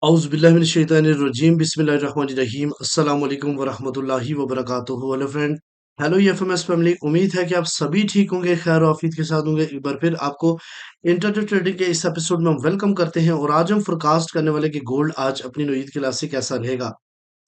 औज़ुबिल्लाहिमिनश्शैतानिर्रजीम बिस्मिल्लाहिर्रहमानिर्रहीम अस्सलाम वालेकुम वरहमतुल्लाहि वबरकातुहू। Hello friend, hello FMS family. उम्मीद है कि आप सभी ठीक होंगे, खैर और आफियत के साथ होंगे। एक बार फिर आपको इंटरनेट ट्रेडिंग के इस एपिसोड में हम वेलकम करते हैं और आज हम फोरकास्ट करने वाले कि गोल्ड आज अपनी नई ईद के लिहाज से कैसा रहेगा।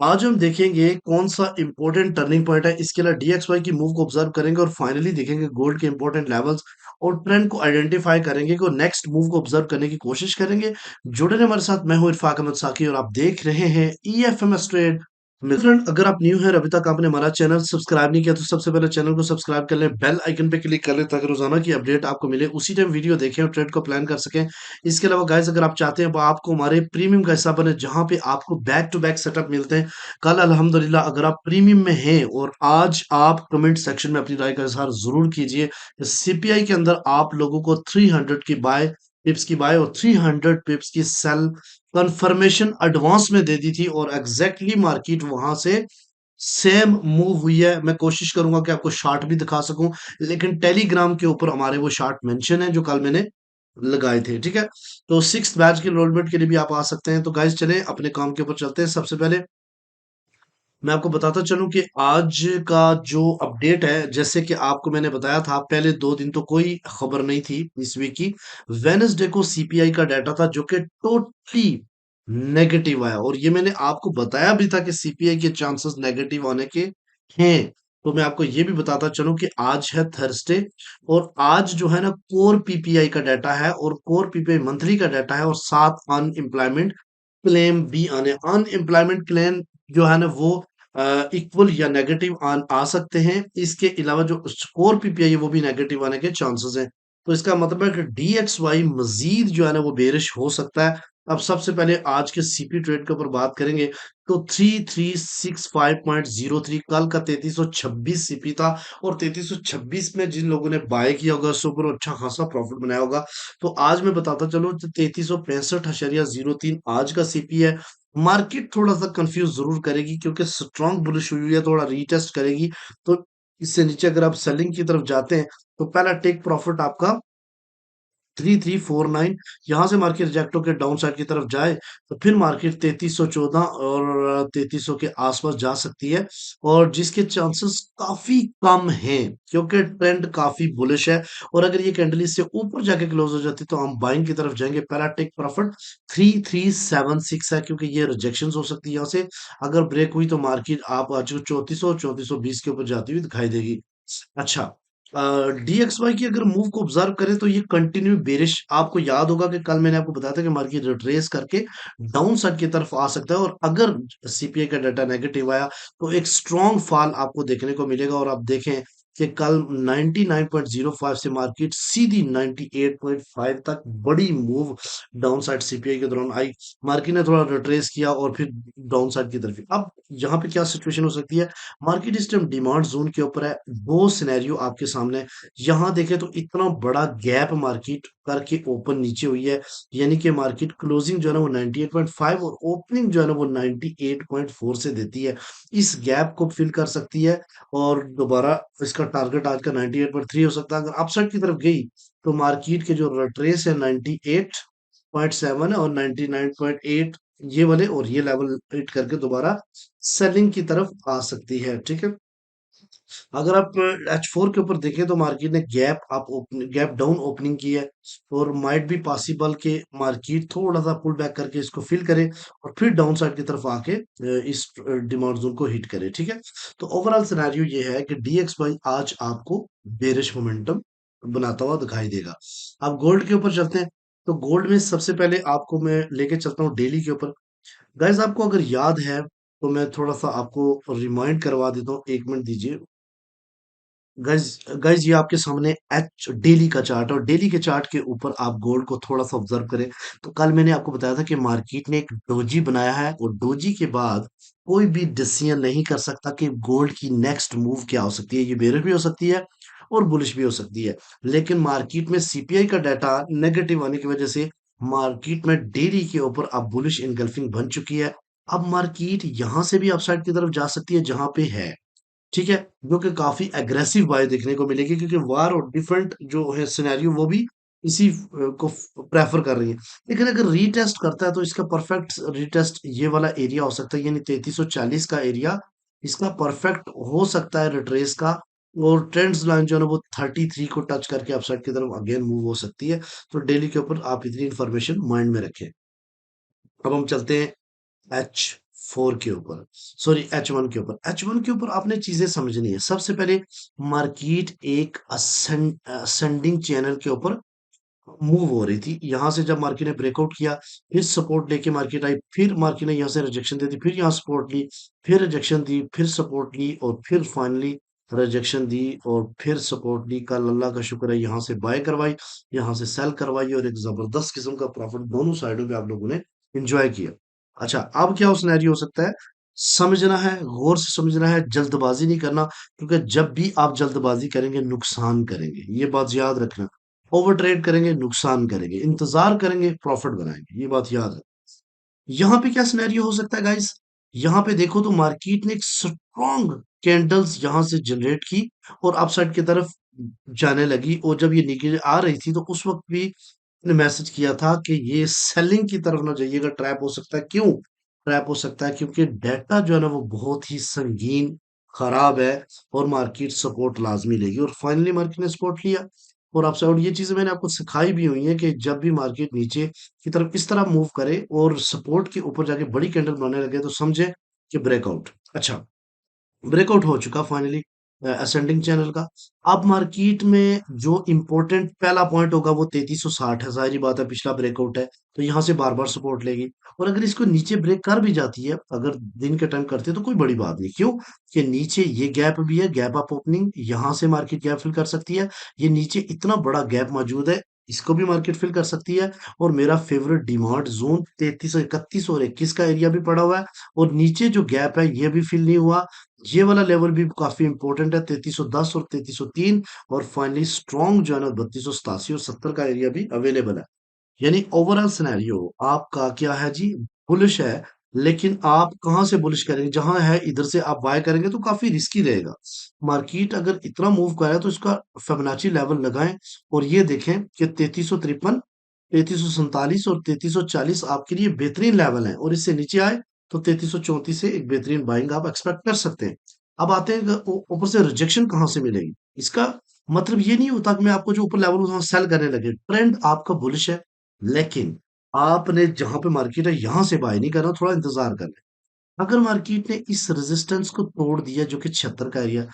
आज हम देखेंगे कौन सा इंपॉर्टेंट टर्निंग पॉइंट है, इसके लिए डीएक्सवाई की मूव को ऑब्जर्व करेंगे और फाइनली देखेंगे गोल्ड के इंपॉर्टेंट लेवल्स और ट्रेंड को आइडेंटिफाई करेंगे कि नेक्स्ट मूव को ऑब्जर्व करने की कोशिश करेंगे। जुड़े रहे हमारे साथ, मैं हूं इरफाक अहमद साकी और आप देख रहे हैं ईएफएमएस ट्रेड। फ्रेंड, अगर आप न्यू हैं और अभी तक आपने हमारा चैनल सब्सक्राइब नहीं किया तो सबसे पहले चैनल को सब्सक्राइब कर लें, बेल आइकन पे क्लिक कर लें ताकि रोजाना की अपडेट आपको मिले, उसी टाइम वीडियो देखें और ट्रेड को प्लान कर सकें। इसके अलावा गाइस, अगर आप चाहते हैं आपको हमारे प्रीमियम का हिस्सा बने जहां पे आपको बैक टू बैक सेटअप मिलते हैं कल अल्हम्दुलिल्लाह, अगर आप प्रीमियम में हैं और आज आप कमेंट सेक्शन में अपनी राय का इजहार जरूर कीजिए। सीपीआई के अंदर आप लोगों को 300 की बाय पिप्स की बाय और 300 पिप्स की सेल कंफर्मेशन एडवांस में दे दी थी और एग्जैक्टली मार्केट वहां से सेम मूव हुई है। मैं कोशिश करूंगा कि आपको शार्ट भी दिखा सकूं, लेकिन टेलीग्राम के ऊपर हमारे वो शार्ट मेंशन है जो कल मैंने लगाए थे। ठीक है, तो सिक्स बैच के एनरोलमेंट के लिए भी आप आ सकते हैं। तो गाइज चले अपने काम के ऊपर चलते हैं। सबसे पहले मैं आपको बताता चलूं कि आज का जो अपडेट है, जैसे कि आपको मैंने बताया था पहले 2 दिन तो कोई खबर नहीं थी इस वीक की। वेनसडे को सीपीआई का डाटा था जो कि टोटली नेगेटिव आया और ये मैंने आपको बताया भी था कि सीपीआई के चांसेस नेगेटिव आने के हैं। तो मैं आपको ये भी बताता चलूं कि आज है थर्सडे और आज जो है ना कोर पीपीआई का डाटा है और कोर पीपीआई मंथली का डाटा है और साथ अनएम्प्लॉयमेंट क्लेम भी आने। अनएम्प्लॉयमेंट क्लेम जो है ना वो इक्वल या नेगेटिव आ सकते हैं। इसके अलावा जो स्कोर पीपीआई है वो भी नेगेटिव आने के चांसेस हैं। तो इसका मतलब है कि डीएक्सवाई मजीद जो है ना वो बेरिश हो सकता है। अब सबसे पहले आज के सीपी ट्रेड के ऊपर बात करेंगे तो 3365.03 कल का 3326 सीपी था और 3326 में जिन लोगों ने बाय किया होगा उसके ऊपर अच्छा खासा प्रॉफिट बनाया होगा। तो आज मैं बताता चलूं 3365.03 आज का सीपी है। मार्केट थोड़ा सा कंफ्यूज जरूर करेगी क्योंकि स्ट्रांग बुलिश हुई है, थोड़ा रीटेस्ट करेगी। तो इससे नीचे अगर आप सेलिंग की तरफ जाते हैं तो पहला टेक प्रॉफिट आपका 3349, यहाँ से मार्केट रिजेक्ट होकर डाउन साइड की तरफ जाए तो फिर मार्केट 3314 और 3300 के आसपास जा सकती है और जिसके चांसेस काफी कम हैं क्योंकि ट्रेंड काफी बुलिश है। और अगर ये कैंडल इससे ऊपर जाके क्लोज हो जाती तो हम बाइंग की तरफ जाएंगे। पहला टेक प्रॉफिट 3376 है क्योंकि ये रिजेक्शन हो सकती है यहाँ से। अगर ब्रेक हुई तो मार्केट आप आज 3400 3420 के ऊपर जाती हुई दिखाई देगी। अच्छा, डीएक्सवाई की अगर मूव को ऑब्जर्व करें तो ये कंटिन्यू बेरिश। आपको याद होगा कि कल मैंने आपको बताया था कि मार्केट रिट्रेस करके डाउन साइड की तरफ आ सकता है और अगर सीपीआई का डाटा नेगेटिव आया तो एक स्ट्रॉन्ग फॉल आपको देखने को मिलेगा। और आप देखें कि कल 99.05 से मार्केट सीधी 98.5 तक बड़ी मूव डाउन साइड सीपीआई के दौरान आई। मार्केट ने थोड़ा रिट्रेस किया और फिर डाउन साइड की तरफ। अब यहाँ पे क्या सिचुएशन हो सकती है, मार्केट इस टाइम डिमांड जोन के ऊपर है। दो सिनेरियो आपके सामने है। यहाँ देखें तो इतना बड़ा गैप मार्केट करके ओपन नीचे हुई है, यानी कि मार्केट क्लोजिंग जो है ना वो 98.5 और ओपनिंग जो है ना वो 98.4 से देती है। इस गैप को फिल कर सकती है और दोबारा इसका टारगेट आज का 98.3 हो सकता है। अगर अपसाइड की तरफ गई तो मार्केट के जो रेट्रेस है 98.7 है और 99.8 ये वाले और ये लेवल हिट करके दोबारा सेलिंग की तरफ आ सकती है। ठीक है, अगर आप H4 के ऊपर देखें तो मार्केट ने गैप डाउन ओपनिंग की है और माइट भी पॉसिबल के मार्केट थोड़ा सा पुल बैक करके इसको फिल करे और फिर डाउन साइड की तरफ आके इस डिमांड जोन को हिट करे। ठीक है, तो ओवरऑल सिनेरियो ये है कि डीएक्सवाई आज आपको बेरिश मोमेंटम बनाता हुआ दिखाई देगा। अब गोल्ड के ऊपर चलते हैं। तो गोल्ड में सबसे पहले आपको मैं लेके चलता हूँ डेली के ऊपर। गाइस, आपको अगर याद है तो मैं थोड़ा सा आपको रिमाइंड करवा देता हूँ, 1 मिनट दीजिए। गाइज गाइज ये आपके सामने एच डेली का चार्ट और डेली के चार्ट के ऊपर आप गोल्ड को थोड़ा सा ऑब्जर्व करें। तो कल मैंने आपको बताया था कि मार्केट ने एक डोजी बनाया है और डोजी के बाद कोई भी डिसीजन नहीं कर सकता कि गोल्ड की नेक्स्ट मूव क्या हो सकती है। ये बेरिश भी हो सकती है और बुलिश भी हो सकती है। लेकिन मार्केट में सीपीआई का डाटा नेगेटिव आने की वजह से मार्केट में डेली के ऊपर अब बुलिश इनगल्फिंग बन चुकी है। अब मार्केट यहां से भी अपसाइड की तरफ जा सकती है जहां पे है। ठीक है, जो कि काफी एग्रेसिव बाय देखने को मिलेगी क्योंकि वार और डिफरेंट जो है सिनेरियो वो भी इसी को प्रेफर कर रही है। लेकिन अगर रीटेस्ट करता है तो इसका परफेक्ट रीटेस्ट ये वाला एरिया हो सकता है, यानी 3340 का एरिया इसका परफेक्ट हो सकता है रिट्रेस का। और ट्रेंड्स लाइन जो है ना वो 33 को टच करके अपसाइड की तरफ अगेन मूव हो सकती है। तो डेली के ऊपर आप इतनी इंफॉर्मेशन माइंड में रखें। अब हम चलते हैं H4 के ऊपर, सॉरी H1 के ऊपर। H1 के ऊपर आपने चीजें समझनी है। सबसे पहले मार्केट एक असेंडिंग चैनल के ऊपर मूव हो रही थी। यहाँ से जब मार्केट ने ब्रेकआउट किया, फिर सपोर्ट लेके मार्केट आई, फिर मार्केट ने यहाँ से रिजेक्शन दे दी, फिर यहाँ सपोर्ट ली, फिर रिजेक्शन दी, फिर सपोर्ट ली और फिर फाइनली रिजेक्शन दी और फिर सपोर्ट ली। कल अल्लाह का शुक्र है यहाँ से बाय करवाई, यहाँ से सेल करवाई और एक जबरदस्त किस्म का प्रॉफिट दोनों साइडों पे आप लोगों ने एंजॉय किया। अच्छा, अब क्या सिनेरियो हो सकता है, समझना है, गौर से समझना है, जल्दबाजी नहीं करना। क्योंकि जब भी आप जल्दबाजी करेंगे नुकसान करेंगे, ये बात याद रखना। ओवर ट्रेड करेंगे नुकसान करेंगे, इंतजार करेंगे प्रॉफिट बनाएंगे, ये बात याद है। यहाँ पे क्या सिनेरियो हो सकता है गाइस, यहाँ पे देखो तो मार्केट ने एक स्ट्रॉन्ग कैंडल्स यहाँ से जनरेट की और अपसाइड की तरफ जाने लगी। और जब ये नीचे आ रही थी तो उस वक्त भी ने मैसेज किया था कि ये सेलिंग की तरफ ना जाइएगा, ट्रैप हो सकता है। क्यों ट्रैप हो सकता है? क्योंकि डेटा जो है ना वो बहुत ही संगीन खराब है और मार्केट सपोर्ट लाजमी लेगी। और फाइनली मार्केट ने सपोर्ट लिया और आपसे, और ये चीजें मैंने आपको सिखाई भी हुई है कि जब भी मार्केट नीचे की तरफ इस तरह मूव करे और सपोर्ट के ऊपर जाके बड़ी कैंडल बनाने लगे तो समझे कि ब्रेकआउट। अच्छा, ब्रेकआउट हो चुका फाइनली असेंडिंग चैनल का। अब मार्केट में जो इंपॉर्टेंट पहला पॉइंट होगा वो 3360 है। जाहिर बात है पिछला ब्रेकआउट है तो यहाँ से बार बार सपोर्ट लेगी। और अगर इसको नीचे ब्रेक कर भी जाती है, अगर दिन के टाइम करती है तो कोई बड़ी बात नहीं। क्यों कि नीचे ये गैप भी है, गैप अप ओपनिंग, यहाँ से मार्केट गैप फिल कर सकती है। ये नीचे इतना बड़ा गैप मौजूद है, इसको भी मार्केट फिल कर सकती है। और मेरा फेवरेट डिमांड जोन 3331 और 21 का एरिया भी पड़ा हुआ है। और नीचे जो गैप है ये भी फिल नहीं हुआ, ये वाला लेवल भी काफी इंपॉर्टेंट है, 3310 और 3303। और फाइनली स्ट्रॉन्ग जो है ना 3287 और 70 का एरिया भी अवेलेबल है। यानी ओवरऑल सिनेरियो आपका क्या है जी, बुलिश है। लेकिन आप कहां से बुलिश करेंगे, जहां है इधर से आप बाय करेंगे तो काफी रिस्की रहेगा। मार्केट अगर इतना मूव कर रहा है तो इसका फिबोनाची लेवल लगाएं और ये देखें कि 3353, 3347 और 3340 आपके लिए बेहतरीन लेवल है। और इससे नीचे आए तो 3334 से एक बेहतरीन बाइंग आप एक्सपेक्ट कर सकते हैं। अब आते हैं कि ऊपर से रिजेक्शन कहां से मिलेगी। इसका मतलब ये नहीं होता कि मैं आपको जो ऊपर लेवल सेल करने लगे, ट्रेंड आपका बुलिश है। लेकिन आपने जहां पे मार्केट है यहां से बाय नहीं करना, थोड़ा इंतजार करना है। अगर मार्केट ने इस रेजिस्टेंस को तोड़ दिया जो कि 76 का एरिया,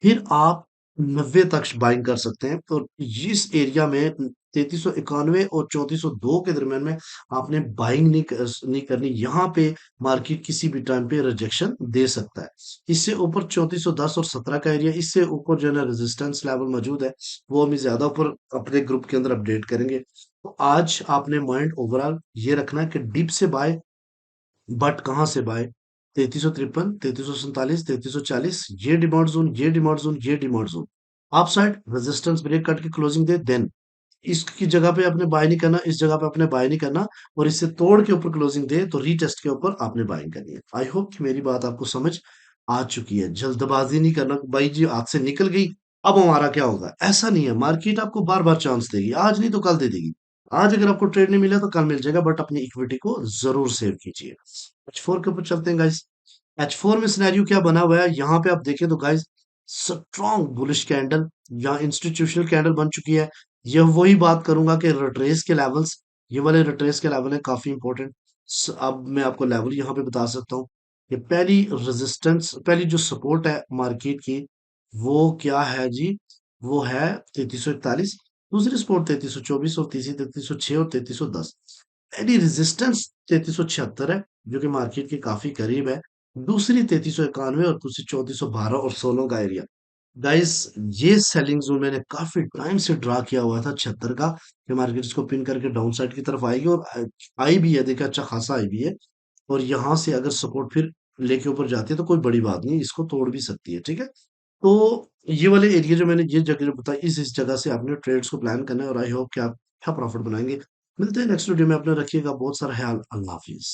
फिर आप 90 तक बाइंग कर सकते हैं। तो इस एरिया में 3391 और 3402 के दरमियान में आपने बाइंग नहीं करनी। यहाँ पे मार्केट किसी भी टाइम पे रिजेक्शन दे सकता है। इससे ऊपर 3410 और 17 का एरिया, इससे ऊपर जो है ना रेजिस्टेंस लेवल मौजूद है, वो हम ज्यादा ऊपर अपने ग्रुप के अंदर अपडेट करेंगे। तो आज आपने माइंड ओवरऑल ये रखना है कि डीप से बाय, बट कहाँ से बाय, 3353, 3347, 3340, ये डिमांड जोन, ये डिमांड जोन, ये डिमांड जोन। आप साइड रेजिस्टेंस ब्रेक करके क्लोजिंग दे, देन इसकी जगह पे आपने बाय नहीं करना, इस जगह पे आपने बाय नहीं करना। और इससे तोड़ के ऊपर क्लोजिंग दे तो रीटेस्ट के ऊपर आपने बाइंग करनी है। आई होप कि मेरी बात आपको समझ आ चुकी है। जल्दबाजी नहीं करना कि भाई जी हाथ से निकल गई, अब हमारा क्या होगा, ऐसा नहीं है। मार्केट आपको बार बार चांस देगी, आज नहीं तो कल दे देगी। आज अगर आपको ट्रेड नहीं मिला तो कल मिल जाएगा, बट अपनी इक्विटी को जरूर सेव कीजिए। H4 के ऊपर चलते हैं गाइस। H4 में सिनेरियो क्या बना हुआ है, यहाँ पे आप देखें तो गाइस स्ट्रॉन्ग बुलिश कैंडल, यहाँ इंस्टीट्यूशनल कैंडल बन चुकी है। यह वही बात करूंगा कि रिट्रेस के लेवल्स, ये वाले रिट्रेस के लेवल है काफी इंपॉर्टेंट। अब मैं आपको लेवल यहाँ पे बता सकता हूँ कि पहली रेजिस्टेंस, पहली जो सपोर्ट है मार्केट की, वो क्या है जी, वो है 3341। दूसरी सपोर्ट 3324 और तीसरी 3306 और 3310। पहली रेजिस्टेंस 3376 है जो कि मार्केट के काफी करीब है। दूसरी 3391 और दूसरी 3412 और 16 का एरिया। गाइस, ये सेलिंग जोन मैंने काफी टाइम से ड्रा किया हुआ था 76 का, कि मार्केट इसको पिन करके डाउन साइड की तरफ आएगी। और आई भी है, देखा, अच्छा खासा आई भी है। और यहाँ से अगर सपोर्ट फिर लेके ऊपर जाती है तो कोई बड़ी बात नहीं, इसको तोड़ भी सकती है। ठीक है, तो ये वाले एरिया जो मैंने ये जगह जो बताई, इस जगह से आपने ट्रेड्स को प्लान करना है। और आई होप कि आप अच्छा प्रॉफिट बनाएंगे। मिलते हैं नेक्स्ट वीडियो में, अपना रखिएगा बहुत सारा ख्याल। अल्लाह हाफिज।